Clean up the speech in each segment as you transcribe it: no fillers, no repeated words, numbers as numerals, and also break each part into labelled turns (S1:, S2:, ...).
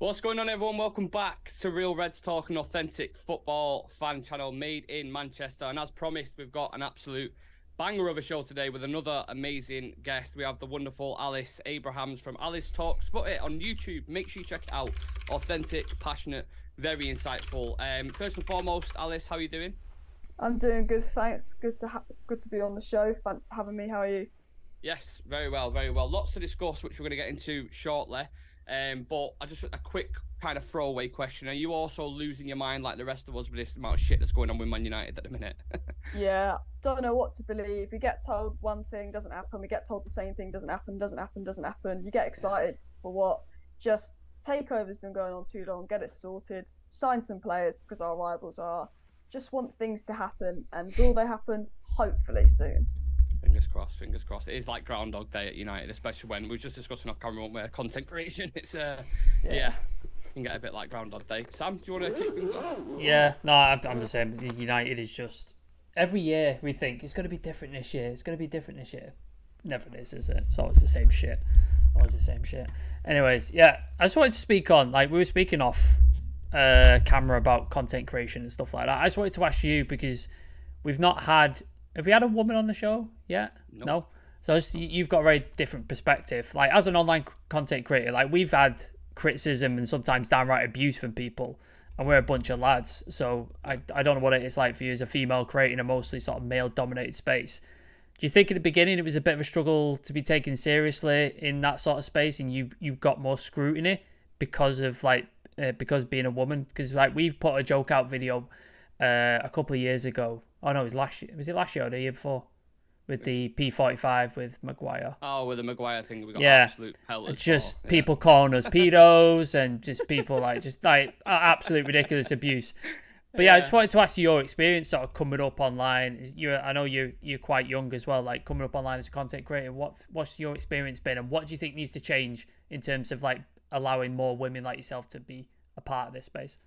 S1: What's going on, everyone? Welcome back to Real Reds Talk, an authentic football fan channel made in Manchester. And as promised, we've got an absolute banger of a show today with another amazing guest. We have the wonderful Alice Abrahams from Alice Talks Footy on YouTube. Make sure you check it out. Authentic, passionate, very insightful. First and foremost, Alice, how are you doing?
S2: I'm doing good, thanks. Good to be on the show. Thanks for having me. How are you?
S1: Yes, very well, very well. Lots to discuss, which we're going to get into shortly. But I just a quick kind of throwaway question: are you also losing your mind like the rest of us with this amount of shit that's going on with Man United at the minute?
S2: Yeah, don't know what to believe. We get told one thing doesn't happen. We get told the same thing doesn't happen. You get excited for what? Just Takeover's been going on too long. Get it sorted. Sign some players because our rivals are. Just want things to happen, and will they happen? Hopefully soon.
S1: Fingers crossed, fingers crossed. It is like Groundhog Day at United, especially when we were just discussing off camera where content creation. It's yeah, it can get a bit like Groundhog Day. Sam, do you want to kick things off?
S3: Yeah, no, I'm the same. United is just every year we think it's going to be different this year. It's going to be different this year. Never is it? It's always the same shit. Always the same shit. Anyways, yeah, I just wanted to speak on, like, we were speaking off camera about content creation and stuff like that. I just wanted to ask you because we've not had. Have we had a woman on the show yet?
S1: Nope.
S3: No. So you've got a very different perspective. Like, as an online content creator, like, we've had criticism and sometimes downright abuse from people, and we're a bunch of lads. So I don't know what it is like for you as a female creating a mostly sort of male-dominated space. Do you think at the beginning it was a bit of a struggle to be taken seriously in that sort of space, and you got more scrutiny because of because being a woman? Because like we've put a joke out video a couple of years ago. Oh no, it was last year. Was it last year or the year before? With the P45 with Maguire.
S1: Oh, with the Maguire thing, we got
S3: Yeah.
S1: absolute hell.
S3: Just people calling us pedos and just people like absolute ridiculous abuse. But yeah, I just wanted to ask you your experience sort of coming up online. I know you're quite young as well, like coming up online as a content creator. What's your experience been, and what do you think needs to change in terms of like allowing more women like yourself to be a part of this space?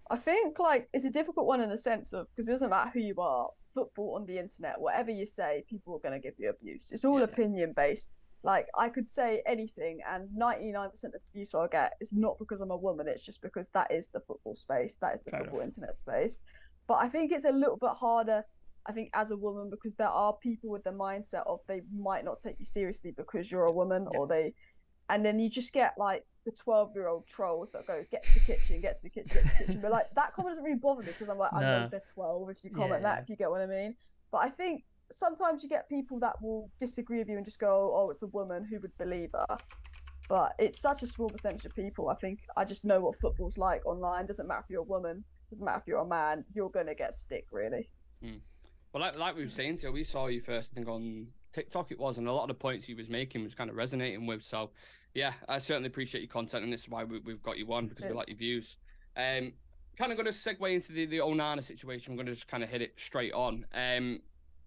S2: I think like it's a difficult one in the sense of because it doesn't matter who you are. Football on the internet, whatever you say, people are going to give you abuse. It's all opinion based. Like I could say anything, and 99% of the abuse I get is not because I'm a woman. It's just because that is the football space. That is the football internet space. But I think it's a little bit harder. I think as a woman because there are people with the mindset of they might not take you seriously because you're a woman, or they, and then you just get like the 12-year-old trolls that go get to the kitchen, get to the kitchen. But like that comment doesn't really bother me because I'm like, I know they're 12 if you comment that, if you get what I mean. But I think sometimes you get people that will disagree with you and just go, oh, it's a woman, who would believe her? But it's such a small percentage of people. I think I just know what football's like online. Doesn't matter if you're a woman, doesn't matter if you're a man, you're gonna get stick really.
S1: Well, like we were saying, so we saw you first, I think, on TikTok it was, and a lot of the points he was making was kind of resonating with. So, yeah, I certainly appreciate your content, and this is why we've got you on, because we like your views. Kind of going to segue into the Onana situation. I'm going to just kind of hit it straight on.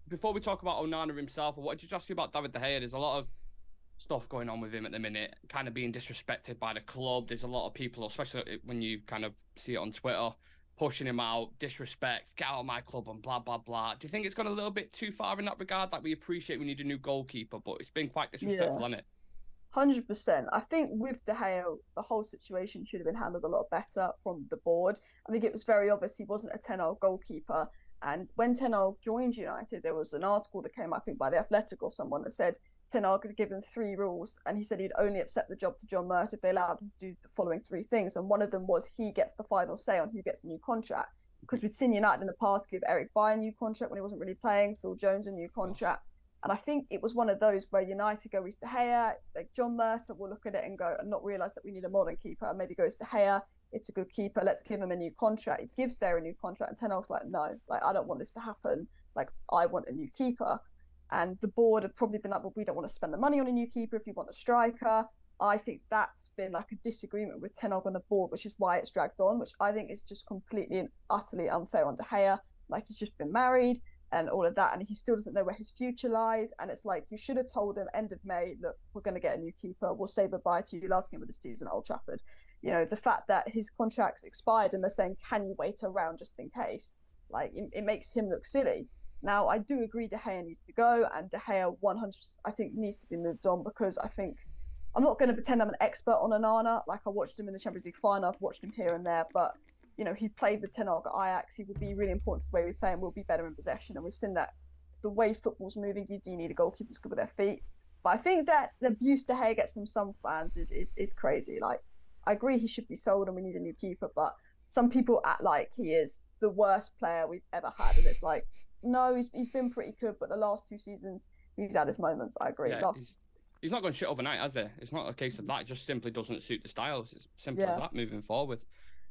S1: Before we talk about Onana himself, I wanted to just ask you about David De Gea. There's a lot of stuff going on with him at the minute, kind of being disrespected by the club. There's a lot of people, especially when you kind of see it on Twitter, pushing him out, disrespect, get out of my club and blah, blah, blah. Do you think it's gone a little bit too far in that regard? Like, we appreciate we need a new goalkeeper, but it's been quite disrespectful, hasn't it?
S2: 100%. I think with De Gea, the whole situation should have been handled a lot better from the board. I think it was very obvious he wasn't a 10-0 goalkeeper. And when 10-0 joined United, there was an article that came, I think, by The Athletic or someone that said 10-0 could give him 3 rules. And he said he'd only accept the job to John Mert if they allowed him to do the following 3 things. And one of them was he gets the final say on who gets a new contract. Because we'd seen United in the past give Eric Bailly a new contract when he wasn't really playing, Phil Jones a new contract. And I think it was one of those where United go, is De Gea, like John Murta will look at it and go, and not realise that we need a modern keeper. And maybe goes, De Gea, it's a good keeper, let's give him a new contract. He gives there a new contract, and Ten Hag's like, no, like I don't want this to happen. Like I want a new keeper. And the board have probably been like, well, we don't want to spend the money on a new keeper if you want a striker. I think that's been like a disagreement with Ten Hag on the board, which is why it's dragged on, which I think is just completely and utterly unfair on De Gea. Like he's just been married and all of that, and he still doesn't know where his future lies. And it's like, you should have told him end of May, look, we're going to get a new keeper. We'll say goodbye to you last game of the season at Old Trafford. You know, the fact that his contract's expired and they're saying, can you wait around just in case? Like, it makes him look silly. Now, I do agree De Gea needs to go, and De Gea 100, I think, needs to be moved on, because I think I'm not going to pretend I'm an expert on Onana. Like, I watched him in the Champions League final. I've watched him here and there. But, he played with Ten Hag at Ajax. He will be really important to the way we play and will be better in possession. And we've seen that the way football's moving, you do need a goalkeeper who's good with their feet. But I think that the abuse De Gea gets from some fans is crazy. Like, I agree he should be sold and we need a new keeper. But some people act like he is the worst player we've ever had. And it's like, no, he's been pretty good. But the last 2 seasons, he's had his moments. I agree.
S1: Yeah, he's not going shit overnight, has he? It's not a case of that. It just simply doesn't suit the styles. It's simple as that moving forward.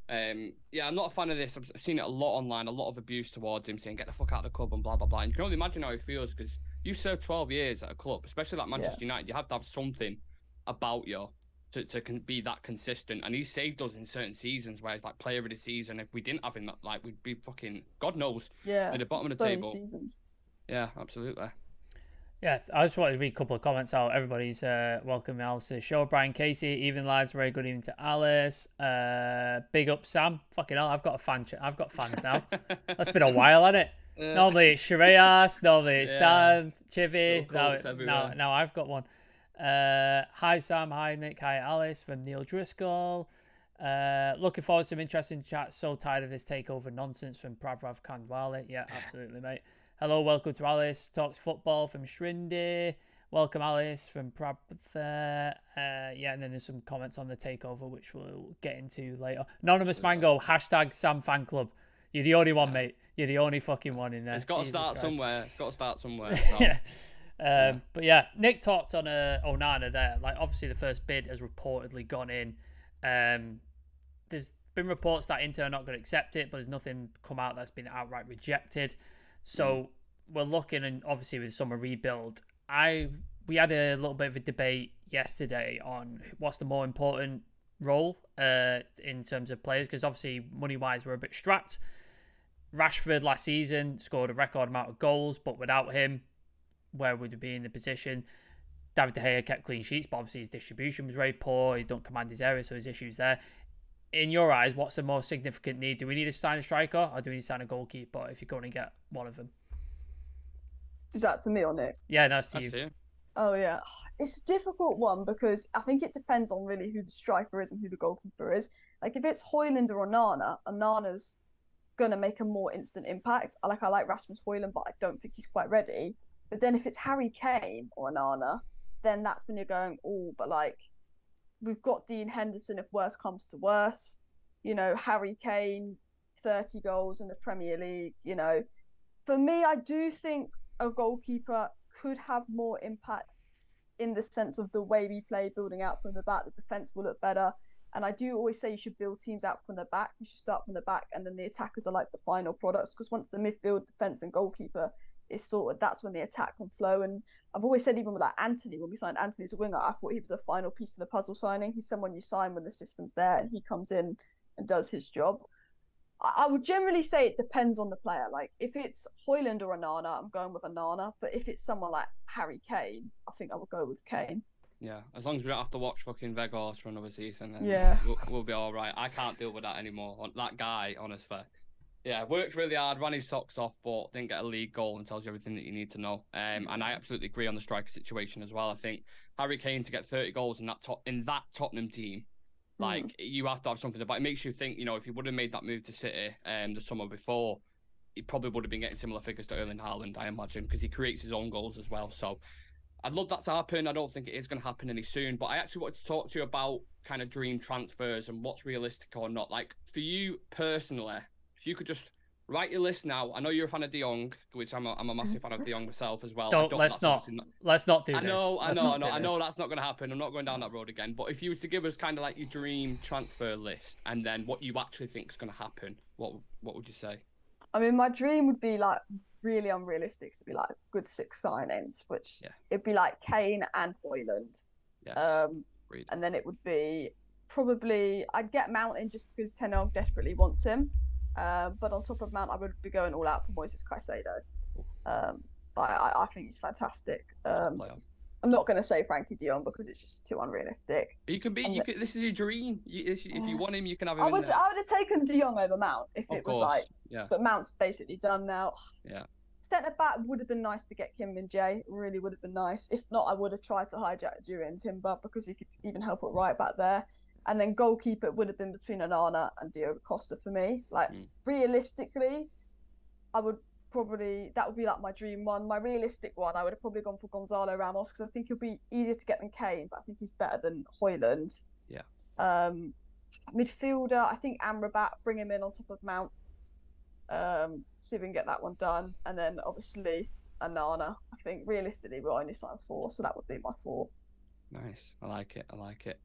S1: I'm not a fan of this. I've seen it a lot online, a lot of abuse towards him, saying get the fuck out of the club and blah, blah, blah. And you can only imagine how he feels because you served 12 years at a club, especially like Manchester United. You have to have something about you to be that consistent. And he saved us in certain seasons where it's like player of the season. If we didn't have him, like we'd be fucking, God knows, at the bottom of the table. Seasons. Yeah, absolutely.
S3: Yeah, I just wanted to read a couple of comments out. Everybody's welcoming Alice to the show. Brian Casey, even lads, very good evening to Alice. Big up Sam. Fucking hell, I've got fans now. That's been a while, hasn't it? Normally it's Shreyas, normally it's Dan, Chivy. Now I've got one. Hi Sam, hi Nick, hi Alice from Neil Driscoll. Looking forward to some interesting chats. So tired of this takeover nonsense from Prabhav Kandwale. Yeah, absolutely, mate. Hello, welcome to Alice Talks Football from Shrindi. Welcome, Alice from Prabhav. And then there's some comments on the takeover, which we'll get into later. Anonymous Mango, hashtag Sam Fan Club. You're the only one, mate. You're the only fucking one in there.
S1: It's got to start somewhere.
S3: So. But yeah, Nick talked on Onana there. Like, obviously, the first bid has reportedly gone in. There's been reports that Inter are not going to accept it, but there's nothing come out that's been outright rejected. So we're looking, and obviously with summer rebuild, we had a little bit of a debate yesterday on what's the more important role in terms of players, because obviously money-wise we're a bit strapped. Rashford last season scored a record amount of goals, but without him, where would he be in the position? David De Gea kept clean sheets, but obviously his distribution was very poor. He don't command his area, so his issues there. In your eyes, what's the most significant need? Do we need to sign a striker or do we need to sign a goalkeeper if you're going to get one of them?
S2: Is that to me or Nick?
S3: Yeah, no, it's to you.
S2: Oh, yeah. It's a difficult one because I think it depends on really who the striker is and who the goalkeeper is. Like, if it's Højlund or Onana, Onana's going to make a more instant impact. I like Rasmus Højlund, but I don't think he's quite ready. But then if it's Harry Kane or Onana, then that's when you're going, but like, we've got Dean Henderson if worse comes to worse. Harry Kane, 30 goals in the Premier League. For me, I do think a goalkeeper could have more impact in the sense of the way we play, building out from the back. The defence will look better. And I do always say you should build teams out from the back. You should start from the back, and then the attackers are like the final products. Because once the midfield, defence, and goalkeeper is sorted, that's when the attack can flow. And I've always said, even with like Anthony, when we signed Anthony as a winger, I thought he was a final piece of the puzzle signing. He's someone you sign when the system's there and he comes in and does his job. I would generally say it depends on the player. Like, if it's Højlund or Onana, I'm going with Onana. But if it's someone like Harry Kane, I think I would go with Kane.
S1: Yeah, as long as we don't have to watch fucking Vegas for another season, then we'll be all right. I can't deal with that anymore. That guy, honestly. Yeah, worked really hard, ran his socks off, but didn't get a league goal and tells you everything that you need to know. And I absolutely agree on the striker situation as well. I think Harry Kane to get 30 goals in that Tottenham team, like, you have to have something about it. It makes you think, if he would have made that move to City the summer before, he probably would have been getting similar figures to Erling Haaland, I imagine, because he creates his own goals as well. So I'd love that to happen. I don't think it is going to happen any soon, but I actually wanted to talk to you about kind of dream transfers and what's realistic or not. Like, for you personally, if you could just write your list now. I know you're a fan of De Jong, which I'm a massive fan of De Jong myself as well.
S3: Let's not do this.
S1: I know that's not going to happen. I'm not going down that road again. But if you was to give us kind of like your dream transfer list and then what you actually think is going to happen, what would you say?
S2: I mean, my dream would be like really unrealistic to be like good 6 signings, which it'd be like Kane and Højlund.
S1: Yes.
S2: And then it would be probably, I'd get Mount in just because Ten Hag desperately wants him. But on top of Mount, I would be going all out for Moises Caicedo. I think he's fantastic. I'm not going to say Frankie de Jong because it's just too unrealistic.
S1: You can be. This is your dream. If you want him, you can have him.
S2: I would have taken de Jong over Mount if it was like. Yeah. But Mount's basically done now.
S1: Yeah.
S2: Centre back would have been nice to get Kim Min Jae. Really would have been nice. If not, I would have tried to hijack Dewey and Timber because he could even help at right back there. And then goalkeeper would have been between Onana and Diogo Costa for me. Like realistically, I would probably, that would be like my dream one. My realistic one, I would have probably gone for Gonzalo Ramos because I think he'll be easier to get than Kane, but I think he's better than Højlund.
S1: Yeah.
S2: Midfielder, I think Amrabat, bring him in on top of Mount. See if we can get that one done. And then obviously Onana. I think realistically we're only signed 4, so that would be my 4.
S1: Nice. I like it.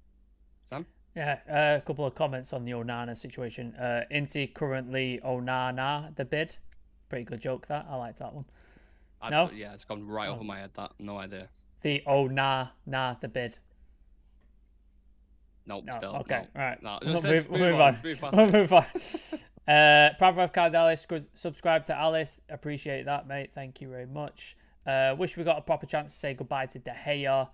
S1: Sam?
S3: Yeah, a couple of comments on the Onana situation. Inti currently Onana the bid. Pretty good joke that. I liked that one. No?
S1: Yeah, it's gone right over my head. That no idea.
S3: The Onana the bid.
S1: Nope,
S3: no,
S1: still.
S3: Okay,
S1: no.
S3: right.
S1: No,
S3: We'll move on. We'll move on. Pravrav Card Alice, subscribe to Alice. Appreciate that, mate. Thank you very much. Wish we got a proper chance to say goodbye to De Gea.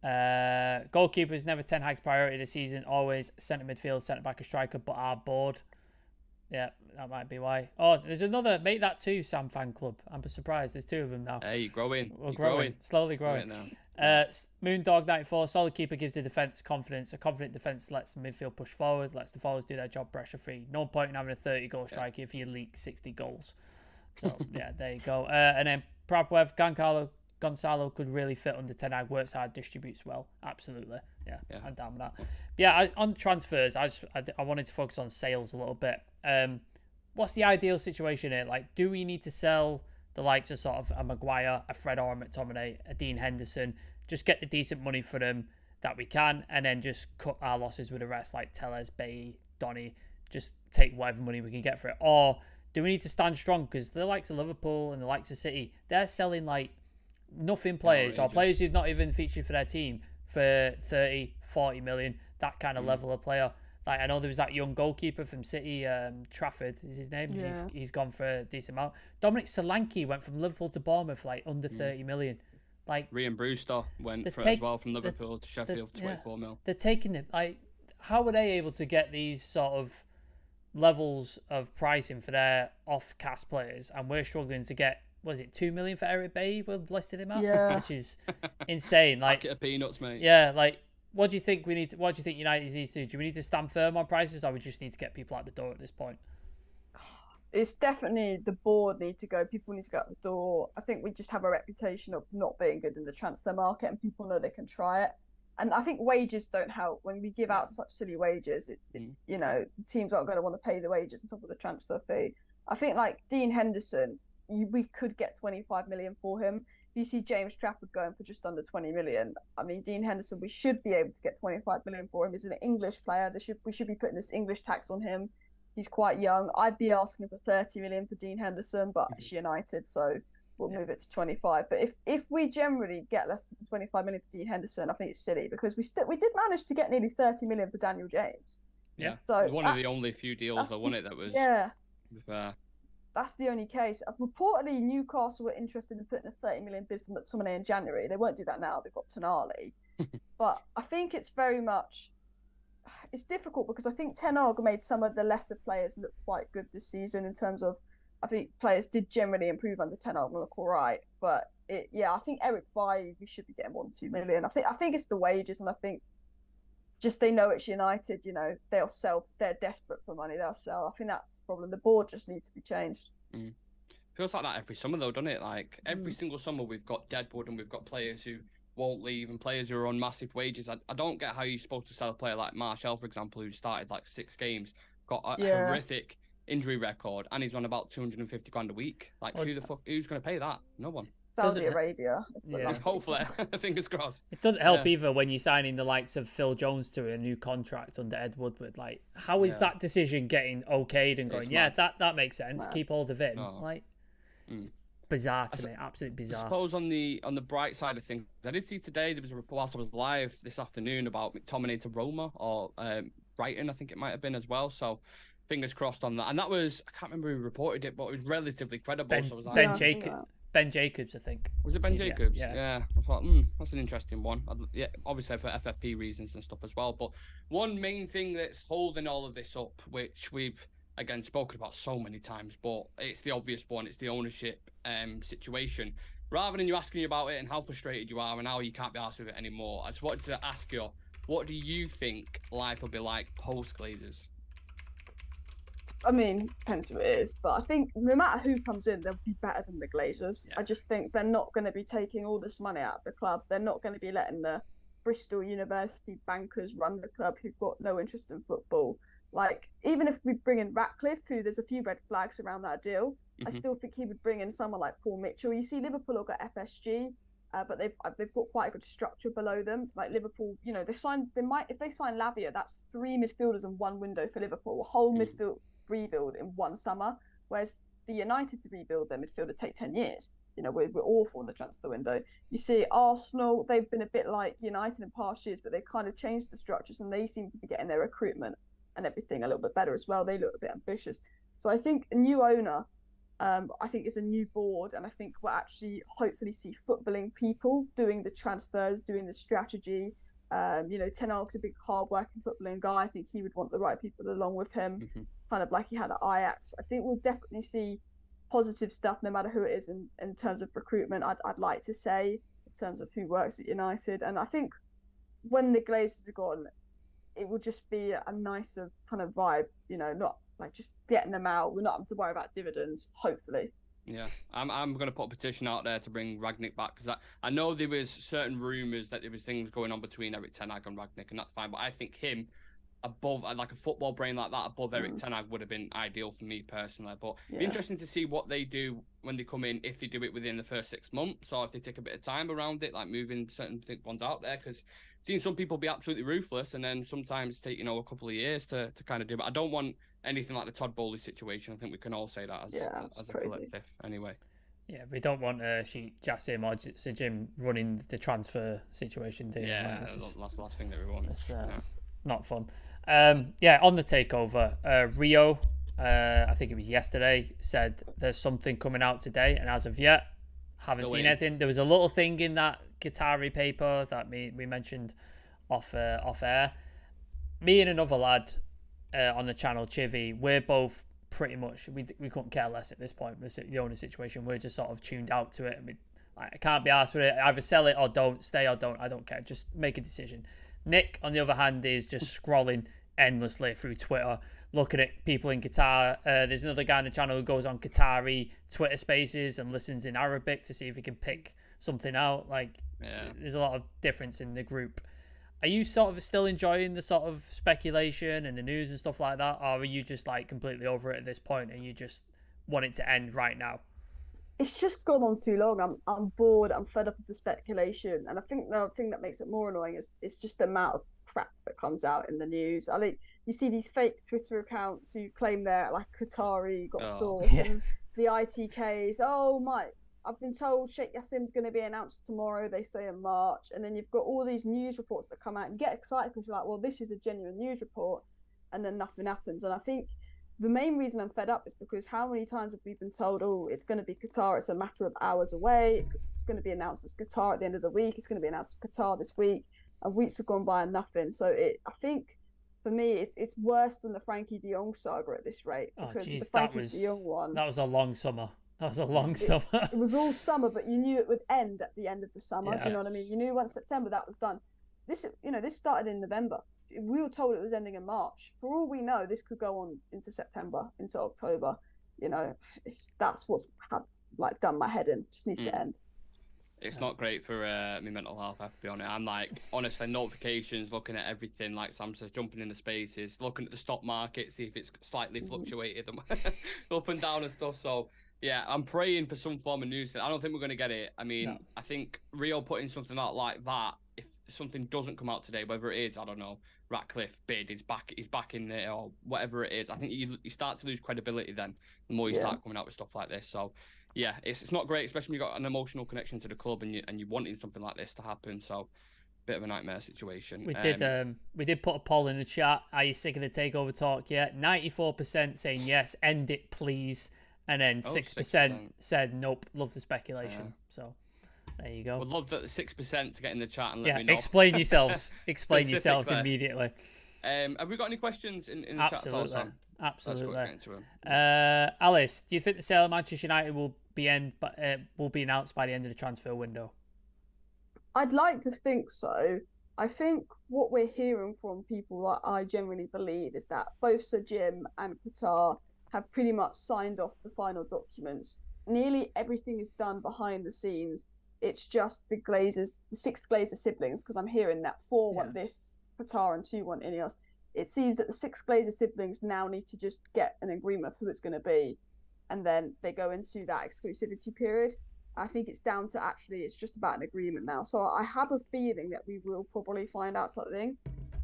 S3: Goalkeepers never Ten Hag's priority this season. Always centre midfield, centre back, a striker, but are bored. Yeah, that might be why. Oh, there's another. Make that 2 Sam fan club. I'm surprised. There's 2 of them now.
S1: Hey, you're growing.
S3: We're growing. Slowly growing. Moondog 94. Solid keeper gives the defence confidence. A confident defence lets the midfield push forward. Lets the forwards do their job pressure free. No point in having a 30-goal striker if you leak 60 goals. So yeah, there you go. And then Prabwev, Gonzalo could really fit under Ten Hag. Works hard, distributes well. Absolutely. Yeah. I'm down with that. Yeah, on transfers, I wanted to focus on sales a little bit. What's the ideal situation here? Like, do we need to sell the likes of sort of a Maguire, a Fred or a McTominay, a Dean Henderson, just get the decent money for them that we can, and then just cut our losses with the rest, like Tellez, Bailly, Donny, just take whatever money we can get for it? Or do we need to stand strong? Because the likes of Liverpool and the likes of City, they're selling like nothing players or players who've not even featured for their team for 30, 40 million, that kind of level of player. Like, I know there was that young goalkeeper from City, Trafford is his name. Yeah. He's gone for a decent amount. Dominic Solanke went from Liverpool to Bournemouth for like under 30 million. Like,
S1: Ryan Brewster went as well from Liverpool to Sheffield for 24 mil.
S3: They're taking it. Like, how were they able to get these sort of levels of pricing for their off-cast players? And we're struggling to get, was it 2 million for Eric Bailly? We're listed him out, which is insane. Like,
S1: packet of peanuts, mate.
S3: Yeah, like, what do you think we need to? What do you think United needs to do? Do we need to stand firm on prices, or we just need to get people out the door at this point?
S2: It's definitely the board need to go. People need to go out the door. I think we just have a reputation of not being good in the transfer market, and people know they can try it. And I think wages don't help. When we give out such silly wages, it's you know, teams aren't going to want to pay the wages on top of the transfer fee. I think like Dean Henderson, we could get 25 million for him. You see James Trafford going for just under 20 million. I mean, Dean Henderson, we should be able to get 25 million for him. He's an English player. We should be putting this English tax on him. He's quite young. I'd be asking for 30 million for Dean Henderson, but it's United, so we'll move it to 25. But if we generally get less than 25 million for Dean Henderson, I think it's silly because we did manage to get nearly 30 million for Daniel James.
S1: Yeah,
S2: so
S1: one of the only few deals I won it that was
S2: That's the only case. Reportedly, Newcastle were interested in putting a 30 million bid for McTominay in January. They won't do that now. They've got Tonali. But I think it's very much... It's difficult because I think Ten Hag made some of the lesser players look quite good this season in terms of... I think players did generally improve under Ten Hag and look all right. But, I think Eric Bailly, we should be getting 1-2 million. I think it's the wages, and I think just they know it's United, you know, they'll sell. They're desperate for money, they'll sell. I think that's the problem. The board just needs to be changed.
S1: Feels like that every summer though, doesn't it? Like every single summer we've got deadwood and we've got players who won't leave and players who are on massive wages. I don't get how you're supposed to sell a player like Martial, for example, who started like 6 games, got a horrific injury record, and he's on about 250 grand a week. Like, who's going to pay that? No one.
S2: Saudi Arabia.
S1: Yeah. Hopefully. Fingers crossed.
S3: It doesn't help either when you're signing the likes of Phil Jones to a new contract under Ed Woodward. Like, how is that decision getting okayed and going, that makes sense. Keep hold of it. Like, it's bizarre to me. Absolutely bizarre.
S1: I suppose on the bright side of things, I did see today there was a report whilst I was live this afternoon about McTominay to Roma or Brighton, I think it might have been as well. So fingers crossed on that. And that was, I can't remember who reported it, but it was relatively credible.
S3: Ben Jacobs, I think.
S1: Was it Ben Jacobs? Yeah. I thought, that's an interesting one. Obviously for FFP reasons and stuff as well. But one main thing that's holding all of this up, which we've again, spoken about so many times, but it's the obvious one. It's the ownership situation. Rather than you asking you about it and how frustrated you are and how you can't be asked with it anymore, I just wanted to ask you, what do you think life will be like post-Glazers?
S2: I mean, depends who it is, but I think no matter who comes in, they'll be better than the Glazers. Yeah. I just think they're not going to be taking all this money out of the club. They're not going to be letting the Bristol University bankers run the club who've got no interest in football. Like, even if we bring in Ratcliffe, who there's a few red flags around that deal, I still think he would bring in someone like Paul Mitchell. You see, Liverpool have got FSG, but they've got quite a good structure below them. Like Liverpool, you know, if they sign Lavia, that's 3 midfielders in one window for Liverpool, a whole midfield rebuild in one summer. Whereas for United to rebuild their midfield would take 10 years. You know, we're awful in the transfer window. You see Arsenal, they've been a bit like United in past years, but they've kind of changed the structures and they seem to be getting their recruitment and everything a little bit better as well. They look a bit ambitious. So I think a new owner, I think it's a new board, and I think we'll actually hopefully see footballing people doing the transfers, doing the strategy. You know, Ten Hag's a big hard-working footballing guy. I think he would want the right people along with him, kind of like he had at Ajax. I think we'll definitely see positive stuff no matter who it is in terms of recruitment. I'd like to say in terms of who works at United, and I think when the Glazers are gone, it will just be a nicer kind of vibe. You know, not like just getting them out. We're not having to worry about dividends, hopefully.
S1: Yeah, I'm going to put a petition out there to bring Rangnick back, because I know there was certain rumours that there was things going on between Erik ten Hag and Rangnick, and that's fine. But I think him above, like a football brain like that, above Erik ten Hag would have been ideal for me personally. But it'd be interesting to see what they do when they come in, if they do it within the first 6 months, or if they take a bit of time around it, like moving certain ones out there, because seen some people be absolutely ruthless and then sometimes take, you know, a couple of years to kind of do it. I don't want anything like the Todd Bowley situation. I think we can all say that as a collective anyway.
S3: Yeah, we don't want Sheikh Jassim or Sajim running the transfer situation, do you?
S1: Yeah, that's the last thing that we want.
S3: It's not fun. Yeah, on the takeover, Rio, I think it was yesterday, said there's something coming out today, and as of yet, haven't seen anything. There was a little thing in that Qatari paper that we mentioned off air. Me and another lad on the channel, Chivy, we're both pretty much, we couldn't care less at this point with the owner situation. We're just sort of tuned out to it. I can't be asked with it. Either sell it or don't, stay or don't. I don't care. Just make a decision. Nick, on the other hand, is just scrolling endlessly through Twitter, looking at people in Qatar. There's another guy on the channel who goes on Qatari Twitter spaces and listens in Arabic to see if he can pick something out. There's a lot of difference in the group. Are you sort of still enjoying the sort of speculation and the news and stuff like that, or are you just like completely over it at this point and you just want it to end right now?
S2: It's just gone on too long. I'm bored. I'm fed up with the speculation, and I think the thing that makes it more annoying is it's just the amount of crap that comes out in the news. I think you see these fake Twitter accounts who claim they're like Qatari, got source, and the ITKs. Oh my! I've been told Sheikh Yassim's going to be announced tomorrow. They say in March, and then you've got all these news reports that come out, and you get excited because you're like, well, this is a genuine news report, and then nothing happens. And I think the main reason I'm fed up is because how many times have we been told, oh, it's going to be Qatar, it's a matter of hours away, it's going to be announced as Qatar at the end of the week, it's going to be announced as Qatar this week, and weeks have gone by and nothing. So I think for me, it's worse than the Frankie de Jong saga at this rate. Because the Frankie de Jong one,
S3: that was a long summer. That was a long summer.
S2: It was all summer, but you knew it would end at the end of the summer. Do you know what I mean? You knew once September that was done. This started in November. We were told it was ending in March. For all we know, this could go on into September, into October. You know, that's what's done my head in. Just needs to end.
S1: It's not great for my mental health, I have to be honest. I'm like, honestly, notifications, looking at everything, like Sam says, jumping in the spaces, looking at the stock market, see if it's slightly fluctuated up and down and stuff. So, yeah, I'm praying for some form of news. I don't think we're going to get it. I mean, I think Rio putting something out like that, if something doesn't come out today, whether it is, I don't know, Ratcliffe bid, he's back in there or whatever it is, I think you start to lose credibility then, the more you start coming out with stuff like this. So, yeah, it's not great, especially when you've got an emotional connection to the club and you're wanting something like this to happen. So, bit of a nightmare situation.
S3: We did put a poll in the chat. Are you sick of the takeover talk yet? 94% saying yes, end it please. And then 6% said nope, love the speculation. So there you go.
S1: Would love that 6% to get in the chat and let me know.
S3: Explain yourselves. Explain yourselves immediately.
S1: Have we got any questions in the chat at all, Sam?
S3: Absolutely.
S1: Let's go into them.
S3: Alice, do you think the sale of Manchester United will be announced by the end of the transfer window?
S2: I'd like to think so. I think what we're hearing from people that I generally believe is that both Sir Jim and Qatar have pretty much signed off the final documents. Nearly everything is done behind the scenes. It's just the Glazers, the 6 Glazer siblings, because I'm hearing that 4 want this Qatar and 2 want Ineos. It seems that the 6 Glazer siblings now need to just get an agreement of who it's going to be, and then they go into that exclusivity period. I think it's down to it's just about an agreement now. So I have a feeling that we will probably find out something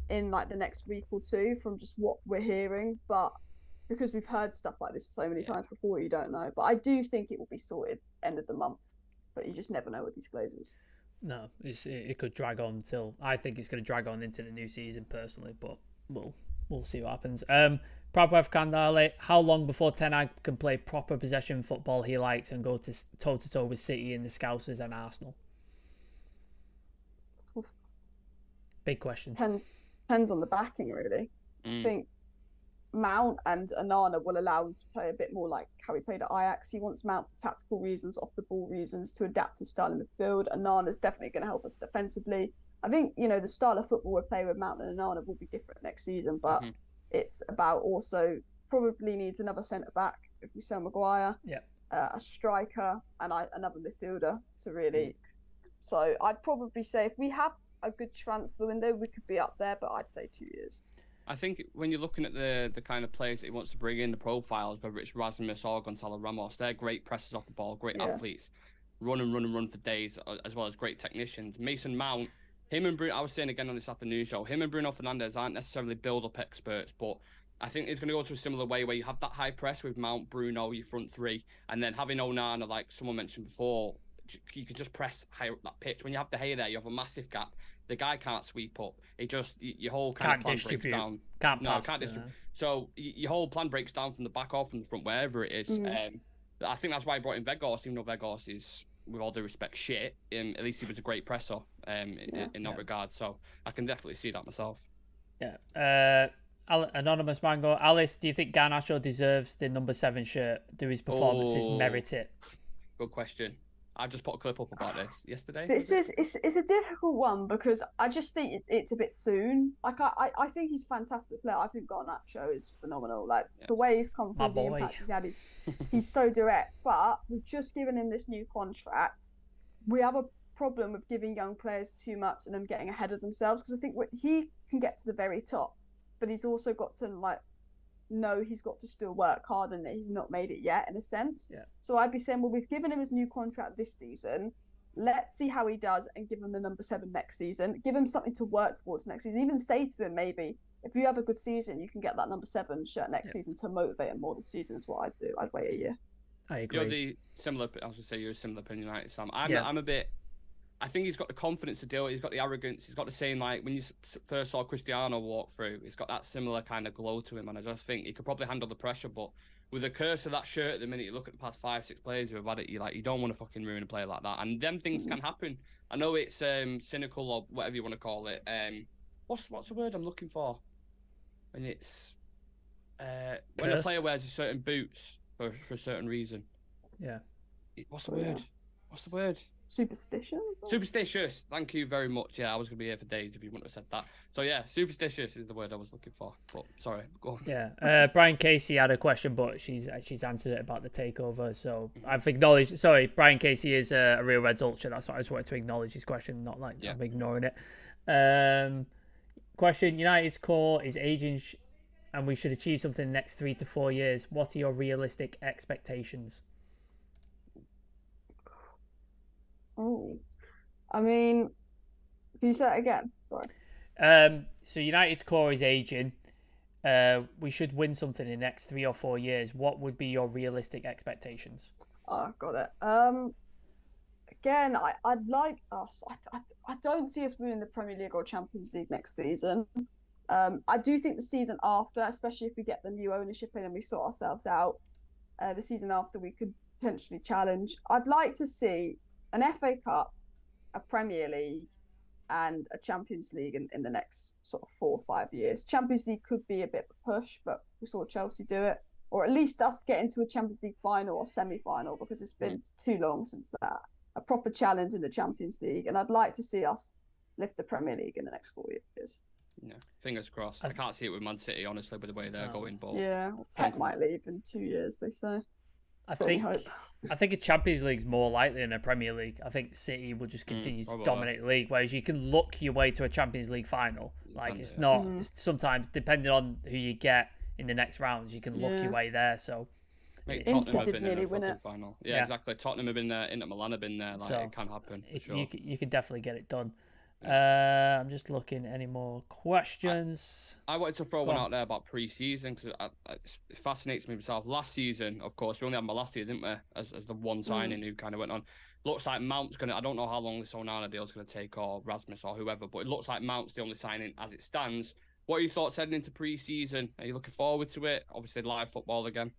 S2: in like the next week or 2 from just what we're hearing. But because we've heard stuff like this so many times before, you don't know. But I do think it will be sorted end of the month. But you just never know with these Glazers.
S3: No, it could drag on till... I think it's going to drag on into the new season personally, but we'll see what happens. Prabhav Kandale, how long before Ten Hag can play proper possession football he likes and go to toe-to-toe with City and the Scousers and Arsenal? Big question.
S2: Depends on the backing, really. I think Mount and Onana will allow him to play a bit more like how he played at Ajax. He wants Mount for tactical reasons, off-the-ball reasons, to adapt his style in midfield. Onana's definitely going to help us defensively. I think, the style of football we're playing with Mount and Onana will be different next season, but it's about also probably needs another centre-back if we sell Maguire, a striker, and another midfielder to really... So I'd probably say if we have a good transfer window, we could be up there, but I'd say 2 years.
S1: I think when you're looking at the kind of players that he wants to bring in, the profiles, whether it's Rasmus or Gonzalo Ramos, they're great pressers off the ball, great athletes, run for days, as well as great technicians. Mason Mount, him and Bruno, I was saying again on this afternoon show, him and Bruno Fernandes aren't necessarily build-up experts, but I think it's going to go to a similar way where you have that high press with Mount, Bruno, your front 3, and then having Onana, like someone mentioned before, you can just press higher up that pitch. When you have De Gea there, you have a massive gap. The guy can't sweep up. It just, your whole kind of plan breaks down.
S3: Can't distribute.
S1: So your whole plan breaks down from the back or from the front, wherever it is. I think that's why I brought in Weghorst, even though Weghorst is, with all due respect, shit. At least he was a great presser in that regard. So I can definitely see that myself.
S3: Yeah. Anonymous Mango. Alice, do you think Garnacho deserves the number 7 shirt? Do his performances merit it?
S1: Good question. I just put a clip up about this yesterday.
S2: It's a difficult one because I just think it's a bit soon. Like I think he's a fantastic player. I think Garnacho is phenomenal. Like the way he's come through, the impact he's had he's so direct. But we've just given him this new contract. We have a problem with giving young players too much and them getting ahead of themselves, because I think he can get to the very top, but he's also got to he's got to still work hard and he's not made it yet, in a sense. So I'd be saying, well, we've given him his new contract this season. Let's see how he does and give him the number 7 next season. Give him something to work towards next season. Even say to him, maybe, if you have a good season, you can get that number 7 shirt next season to motivate him more this season is what I'd do. I'd wait a year.
S3: I agree.
S1: You're I was going to say you're a similar opinion, right, Sam? I'm a bit... I think he's got the confidence to do it. He's got the arrogance. He's got the same, like, when you first saw Cristiano walk through, he's got that similar kind of glow to him. And I just think he could probably handle the pressure. But with the curse of that shirt, the minute you look at the past 5-6 players who have had it, you don't want to fucking ruin a player like that. And them things can happen. I know it's cynical or whatever you want to call it. What's the word I'm looking for? When it's when a player wears certain boots for a certain reason.
S3: Yeah.
S1: What's the word? What's the word?
S2: Superstitious.
S1: Thank you very much. Yeah, I was going to be here for days if you wouldn't have said that. So yeah, superstitious is the word I was looking for. But sorry, go on.
S3: Yeah, Brian Casey had a question, but she's answered it about the takeover. So I've acknowledged. Sorry, Brian Casey is a real Reds ultra. That's why I just wanted to acknowledge his question, not like I'm ignoring it. Question: United's core is aging, and we should achieve something in the next 3 to 4 years. What are your realistic expectations?
S2: Oh, I mean, can you say it again? Sorry.
S3: So United's core is aging. We should win something in the next 3 or 4 years. What would be your realistic expectations?
S2: Oh, got it. Again, I'd like us. I don't see us winning the Premier League or Champions League next season. I do think the season after, especially if we get the new ownership in and we sort ourselves out, the season after we could potentially challenge. I'd like to see an FA Cup, a Premier League, and a Champions League in the next sort of 4 or 5 years. Champions League could be a bit of a push, but we saw Chelsea do it, or at least us get into a Champions League final or semi-final, because it's been too long since that. A proper challenge in the Champions League, and I'd like to see us lift the Premier League in the next 4 years.
S1: Yeah, fingers crossed. I can't see it with Man City, honestly, with the way they're going. But
S2: yeah, Pep might leave in 2 years, they say.
S3: I think a Champions League's more likely than a Premier League. I think City will just continue to dominate the league, whereas you can look your way to a Champions League final. Like, it's not sometimes, depending on who you get in the next rounds, you can look your way there. So
S1: Tottenham have been in the final. Yeah, exactly. Tottenham have been there. Inter Milan have been there. Like, so it can happen.
S3: You can definitely get it done. I'm just looking. Any more questions?
S1: I wanted to throw one out there about pre-season, because it fascinates me myself. Last season, of course, we only had Malacia, didn't we, as the one signing who kind of went on. Looks like Mount's going to, I don't know how long this Onana deal is going to take, or Rasmus or whoever, but it looks like Mount's the only signing as it stands. What are your thoughts heading into pre-season? Are you looking forward to it? Obviously, live football again.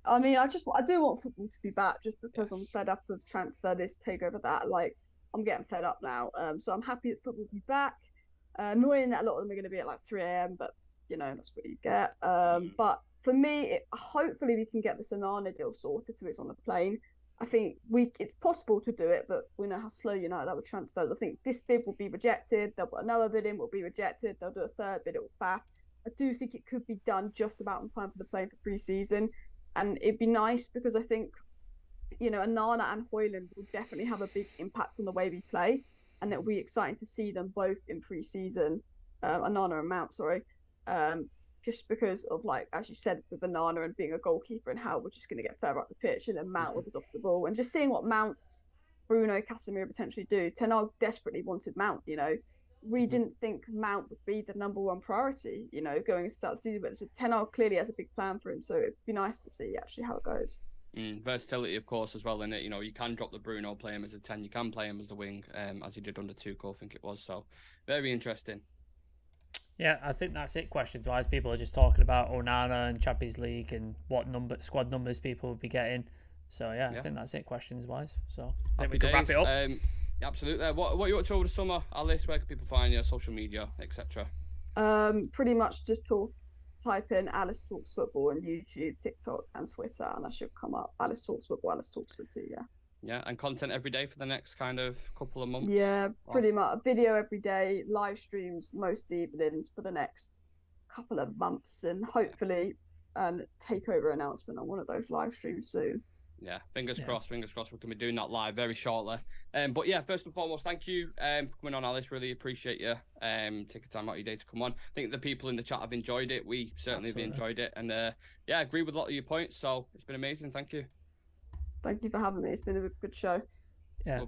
S2: I mean, I do want football to be back, just because I'm fed up of transfer this, takeover that. Like, I'm getting fed up now. So I'm happy that football will be back. Annoying that a lot of them are going to be at like 3 a.m, but you know, that's what you get. But for me, hopefully we can get this Onana deal sorted so it's on the plane. I think it's possible to do it, but we know how slow United are with transfers. I think this bid will be rejected. They'll put another bid in, will be rejected. They'll do a third bid, it will faff. I do think it could be done just about in time for the plane for pre-season. And it'd be nice, because I think, you know, Onana and Højlund will definitely have a big impact on the way we play, and it'll be exciting to see them both in pre-season. Onana and Mount, sorry, just because of, like, as you said, with Onana and being a goalkeeper and how we're just going to get further up the pitch, and then Mount with us off the ball, and just seeing what Mount's Bruno Casemiro potentially do. Ten Hag desperately wanted Mount, you know. We didn't think Mount would be the number one priority, you know, going to start the season, but Ten Hag clearly has a big plan for him, so it'd be nice to see actually how it goes.
S1: Versatility, of course, as well in it. You know, you can drop the Bruno, play him as a 10. You can play him as the wing, as he did under Tuchel, I think it was. So, very interesting.
S3: Yeah, I think that's it. Questions-wise, people are just talking about Onana and Champions League and what squad numbers people will be getting. So yeah, I think that's it. Questions-wise, so I think we can wrap it up.
S1: Absolutely. What are you up to over the summer, Alice? Where can people find you? Social media, etc.
S2: Pretty much just type in Alice Talks Football on YouTube, TikTok, and Twitter, and that should come up. Alice Talks Football, Alice Talks Footy, yeah.
S1: Yeah, and content every day for the next kind of couple of months?
S2: Yeah, pretty much. Video every day, live streams most evenings for the next couple of months, and hopefully a takeover announcement on one of those live streams soon.
S1: Yeah, fingers crossed. We're going to be doing that live very shortly. But yeah, first and foremost, thank you for coming on, Alice. Really appreciate you taking time out of your day to come on. I think the people in the chat have enjoyed it. We certainly have enjoyed it. And yeah, I agree with a lot of your points. So it's been amazing. Thank you.
S2: Thank you for having me. It's been a good show.
S3: Yeah,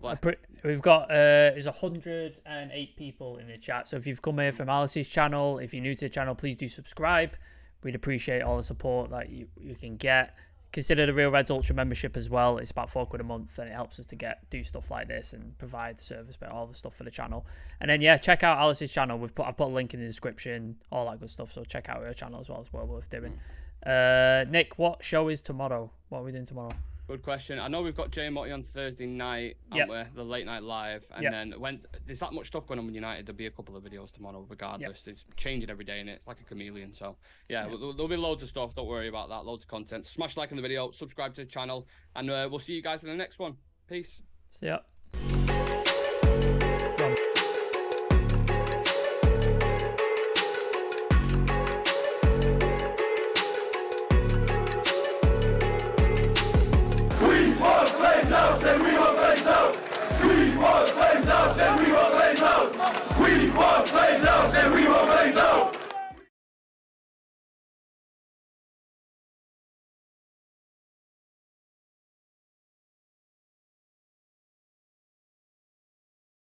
S3: we've got there's 108 people in the chat. So if you've come here from Alice's channel, if you're new to the channel, please do subscribe. We'd appreciate all the support that you can get. Consider the Real Reds Ultra membership as well. It's about £4 a month, and it helps us to do stuff like this and provide service, but all the stuff for the channel. And then yeah, check out Alice's channel. I've put a link in the description, all that good stuff. So check out her channel as well. It's well worth doing. Nick, what show is tomorrow? What are we doing tomorrow?
S1: Good question. I know we've got Jay Motti on Thursday night, aren't we? The late night live. And then when there's that much stuff going on with United, there'll be a couple of videos tomorrow regardless. It's changing every day, and it's like a chameleon. So yeah, there'll be loads of stuff. Don't worry about that. Loads of content. Smash like on the video, subscribe to the channel, and we'll see you guys in the next one. Peace.
S3: See ya.